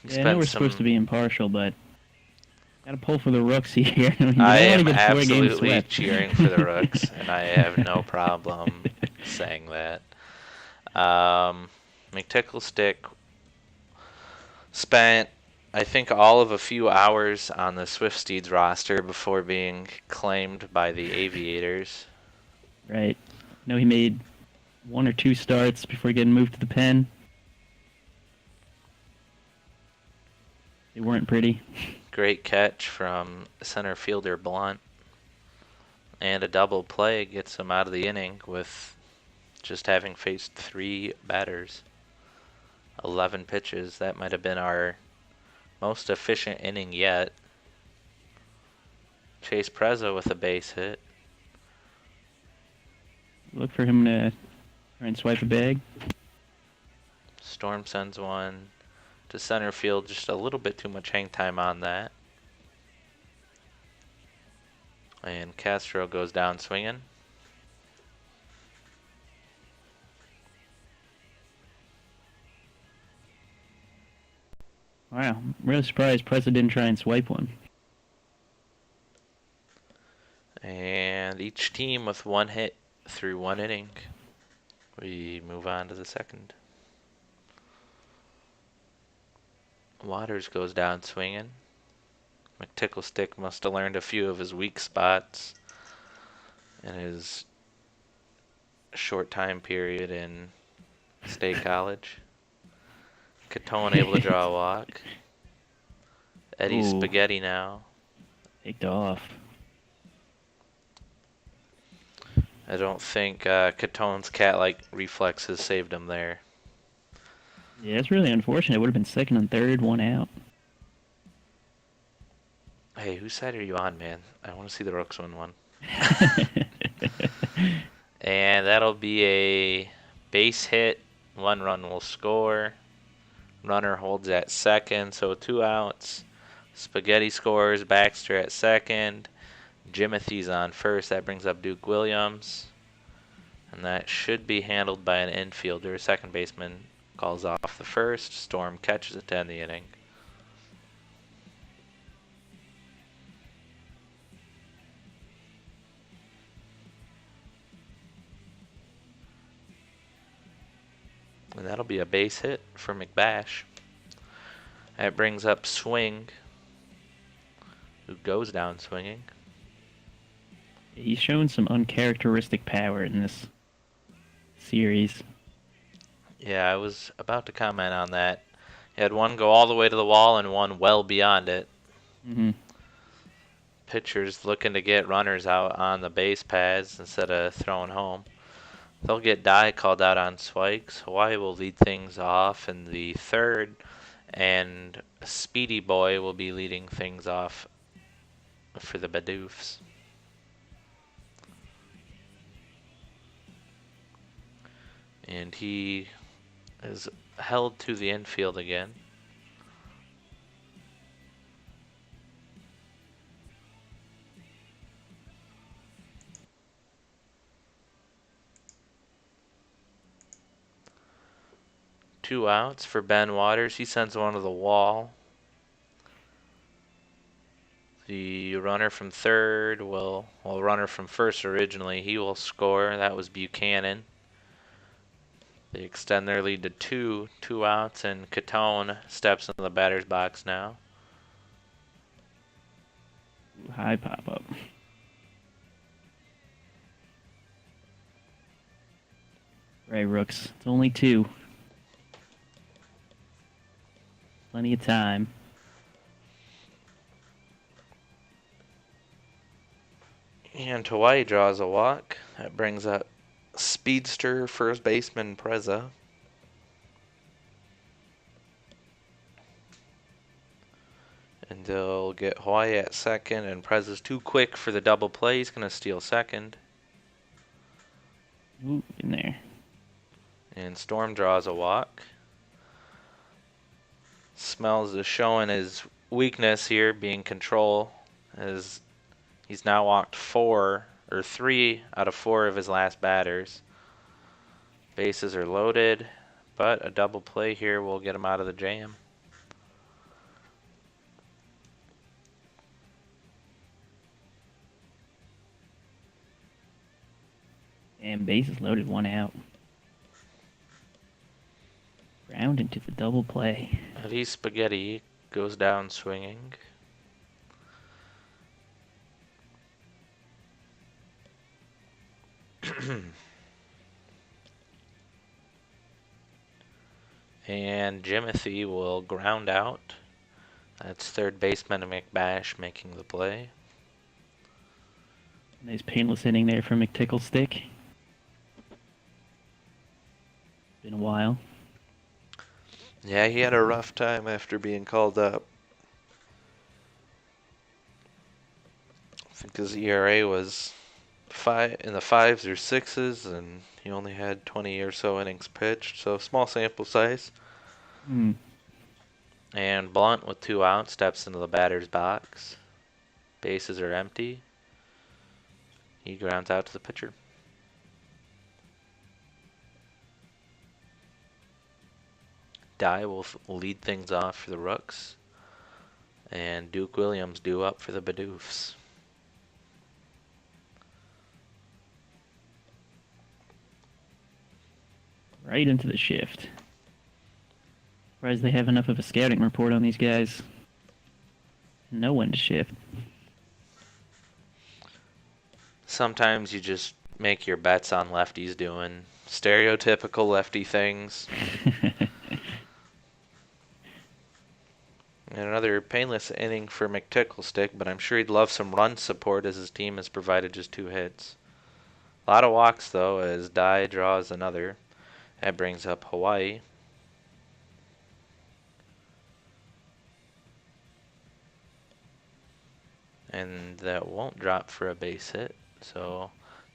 He Yeah, I know spent we're supposed to some. be impartial, but gotta pull for the Rooks here. You I don't want to am get 4 games absolutely swept. cheering for the Rooks, and I have no problem saying that. Um, McTickle Stick spent, I think, all of a few hours on the Swift Steeds roster before being claimed by the Aviators. Right. I know he made 1 or 2 starts before getting moved to the pen. They weren't pretty. Great catch from center fielder Blunt. And a double play gets him out of the inning with just having faced 3 batters. 11 pitches. That might have been our most efficient inning yet. Chase Preza with a base hit. Look for him to try and swipe a bag. Storm sends one to center field. Just a little bit too much hang time on that. And Castro goes down swinging. Wow, I'm really surprised Preza didn't try and swipe one. And each team with 1 hit through 1 inning. We move on to the second. Waters goes down swinging. McTickle Stick must have learned a few of his weak spots in his short time period in State College. Catone able to draw a walk. Eddie Ooh, Spaghetti now. picked off. I don't think Catone's cat-like reflexes saved him there. Yeah, it's really unfortunate. It would have been second and third, 1 out. Hey, whose side are you on, man? I want to see the Rooks win one. And that'll be a base hit. 1 run will score. Runner holds at second, so 2 outs. Spaghetti scores. Baxter at second. Jimothy's on first. That brings up Duke Williams. And that should be handled by an infielder. Second baseman calls off the first. Storm catches it to end the inning. And that'll be a base hit for McBash. That brings up Swing, who goes down swinging. He's shown some uncharacteristic power in this series. Yeah, I was about to comment on that. He had 1 go all the way to the wall and 1 well beyond it. Mm-hmm. Pitchers looking to get runners out on the base paths instead of throwing home. They'll get Dye called out on swikes. Hawaii will lead things off in the third, and Speedy Boy will be leading things off for the Badoofs. And he is held to the infield again. Two outs for Ben Waters. He sends one to the wall. The runner from third runner from first originally, he will score. That was Buchanan. They extend their lead to 2 outs, and Catone steps into the batter's box now. High pop up. Right, Rooks. It's only 2. Plenty of time. And Hawaii draws a walk. That brings up speedster first baseman Preza. And they'll get Hawaii at second, and Preza's too quick for the double play. He's going to steal second. Ooh, in there. And Storm draws a walk. Smells is showing his weakness here, being control, as he's now walked 3 out of 4 of his last batters. Bases are loaded, but a double play here will get him out of the jam. And bases loaded, 1 out. Ground into the double play. Eddie Spaghetti goes down swinging. And Jimothy will ground out. That's third baseman McBash making the play. Nice painless inning there for McTickle-Stick. Been a while. Yeah, he had a rough time after being called up. I think his ERA was in the 5s or 6s, and he only had 20 or so innings pitched, so small sample size. And Blunt with 2 outs steps into the batter's box. Bases are empty. He grounds out to the pitcher. Dye will lead things off for the Rooks. And Duke Williams due up for the Bidoofs. Right into the shift. Surprised they have enough of a scouting report on these guys. Know when to shift. Sometimes you just make your bets on lefties doing stereotypical lefty things. And another painless inning for McTickle-Stick, but I'm sure he'd love some run support as his team has provided just 2 hits. A lot of walks, though, as Dye draws another. That brings up Hawaii. And that won't drop for a base hit. So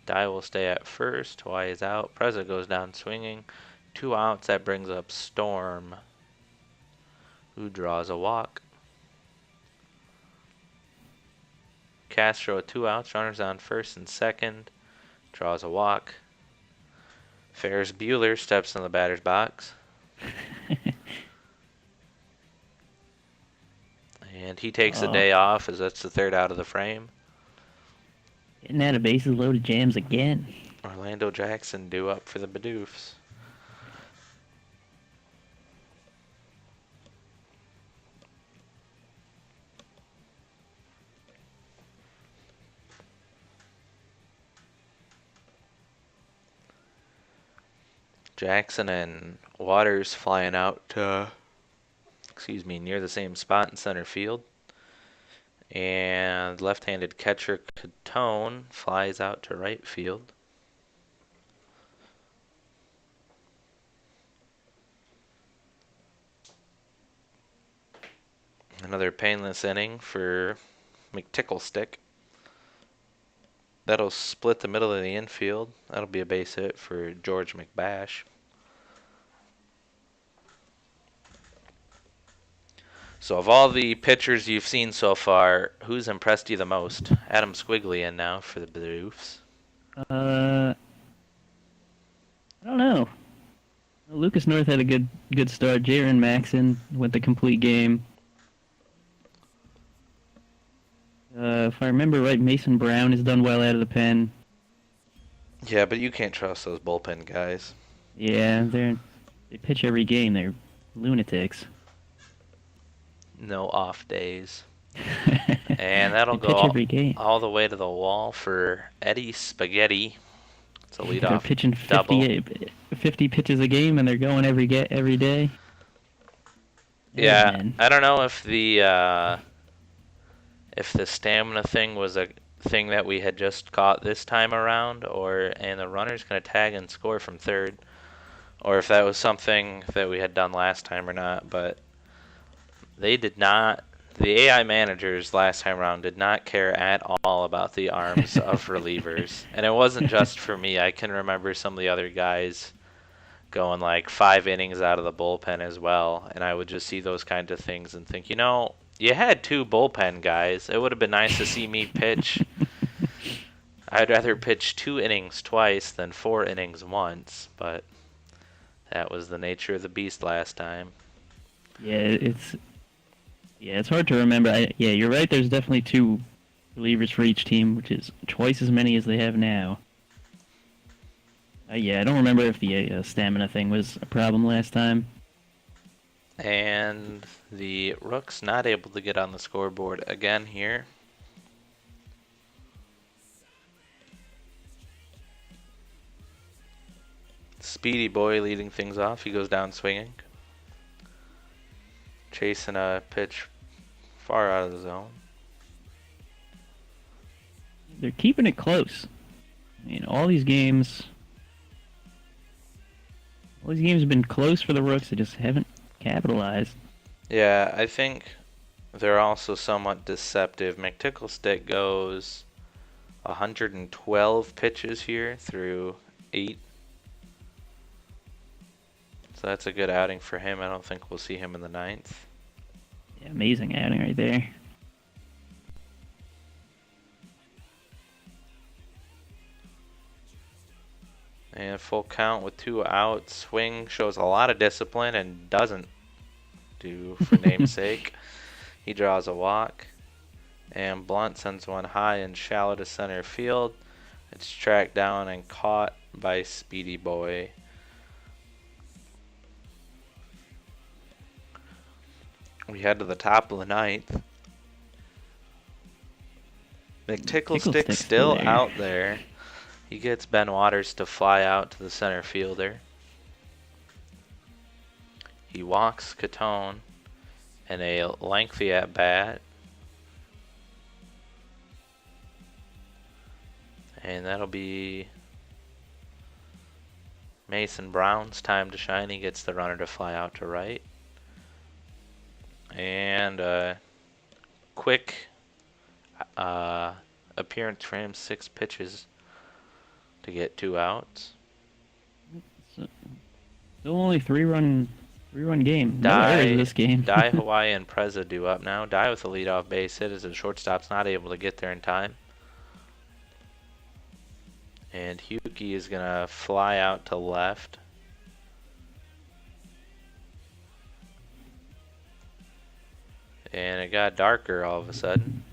Dye will stay at first. Hawaii is out. Preza goes down swinging. 2 outs. That brings up Storm, who draws a walk. Castro with 2 outs. Runners on first and second. Draws a walk. Ferris Bueller steps in the batter's box. And he takes the day off as that's the 3rd out of the frame. Getting out of bases loaded jams again. Orlando Jackson due up for the Bidoofs. Jackson and Waters flying out near the same spot in center field. And left-handed catcher Catone flies out to right field. Another painless inning for McTickle-Stick. That'll split the middle of the infield. That'll be a base hit for George McBash. So of all the pitchers you've seen so far, who's impressed you the most? Adam Squigley in now for the Bidoofs. I don't know. Lucas North had a good start. Jaron Maxon went the complete game. If I remember right, Mason Brown has done well out of the pen. Yeah, but you can't trust those bullpen guys. Yeah, they pitch every game. They're lunatics. No off days. And that'll They pitch go every game. all the way to the wall for Eddie Spaghetti. It's a leadoff They're pitching double. 50 pitches a game, and they're going every day. Yeah, Man. I don't know if the stamina thing was a thing that we had just caught this time around, and the runner's going to tag and score from third, or if that was something that we had done last time or not. But they did not. The AI managers last time around did not care at all about the arms of relievers, and it wasn't just for me. I can remember some of the other guys going like 5 innings out of the bullpen as well, and I would just see those kinds of things and think, you had 2 bullpen guys. It would have been nice to see me pitch. I'd rather pitch 2 innings twice than 4 innings once, but that was the nature of the beast last time. Yeah, it's hard to remember. You're right. There's definitely 2 relievers for each team, which is twice as many as they have now. Yeah, I don't remember if the stamina thing was a problem last time. And the Rook's not able to get on the scoreboard again here. Speedy Boy leading things off. He goes down swinging. Chasing a pitch far out of the zone. They're keeping it close. I mean, all these games have been close for the Rooks. They just haven't capitalized. Yeah, I think they're also somewhat deceptive. McTickle goes 112 pitches here through 8. So that's a good outing for him. I don't think we'll see him in the 9th. Yeah, amazing outing right there. And full count with 2 outs. Swing shows a lot of discipline and doesn't do for namesake. He draws a walk. And Blunt sends one high and shallow to center field. It's tracked down and caught by Speedy Boy. We head to the top of the 9th. McTickle still out there. He gets Ben Waters to fly out to the center fielder. He walks Catone in a lengthy at bat. And that'll be Mason Brown's time to shine. He gets the runner to fly out to right. And a quick appearance for him, 6 pitches to get 2 outs. Still only three-run game. No errors in this game. Dai, Hawaii, and Preza due up now. Dai with a leadoff base hit as the shortstop's not able to get there in time. And Huki is going to fly out to left. And it got darker all of a sudden.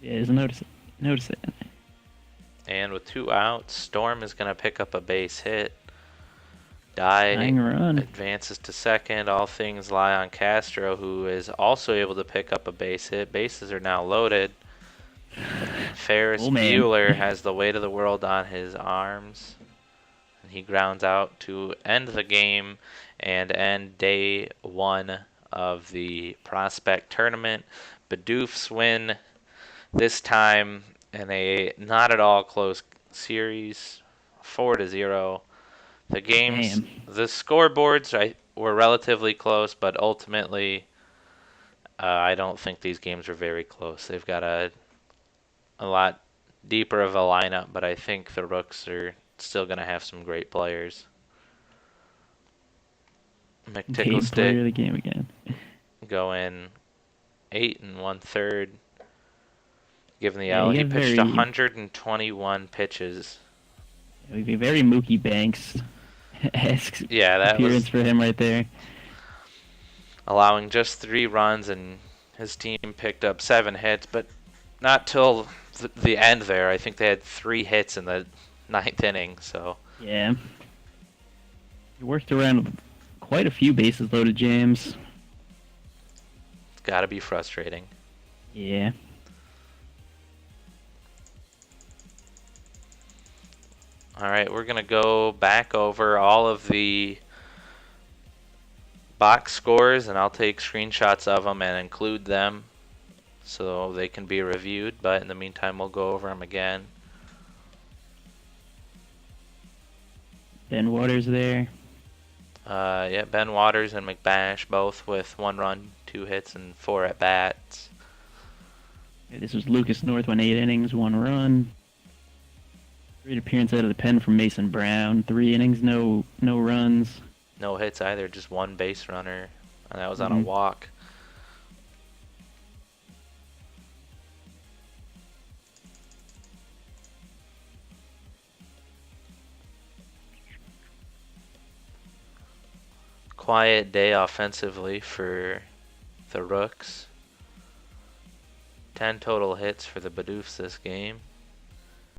Yeah, just notice it. And with 2 outs, Storm is going to pick up a base hit. Dai advances to second. All things lie on Castro, who is also able to pick up a base hit. Bases are now loaded. Ferris Bueller has the weight of the world on his arms. And he grounds out to end the game and end day 1 of the Prospect Tournament. Bidoofs win this time in a not at all close series, 4-0. The games, the scoreboards were relatively close, but ultimately, I don't think these games are very close. They've got a lot deeper of a lineup, but I think the Rooks are still going to have some great players. McTickle player of the game again. Going 8 1/3. Given the L, he pitched 121 pitches. It would be very Mookie Banks that appearance for him right there. Allowing just 3 runs, and his team picked up 7 hits, but not till the end there. I think they had 3 hits in the 9th inning. So yeah, he worked around quite a few bases loaded jams. It's got to be frustrating. Yeah. All right, we're going to go back over all of the box scores, and I'll take screenshots of them and include them so they can be reviewed. But in the meantime, we'll go over them again. Ben Waters there. Yeah, Ben Waters and McBash both with 1 run, 2 hits, and 4 at-bats. This was Lucas North, went 8 innings, 1 run. Great appearance out of the pen from Mason Brown. 3 innings, no runs. No hits either, just 1 base runner, and that was on a walk. Quiet day offensively for the Rooks. 10 total hits for the Bidoofs this game.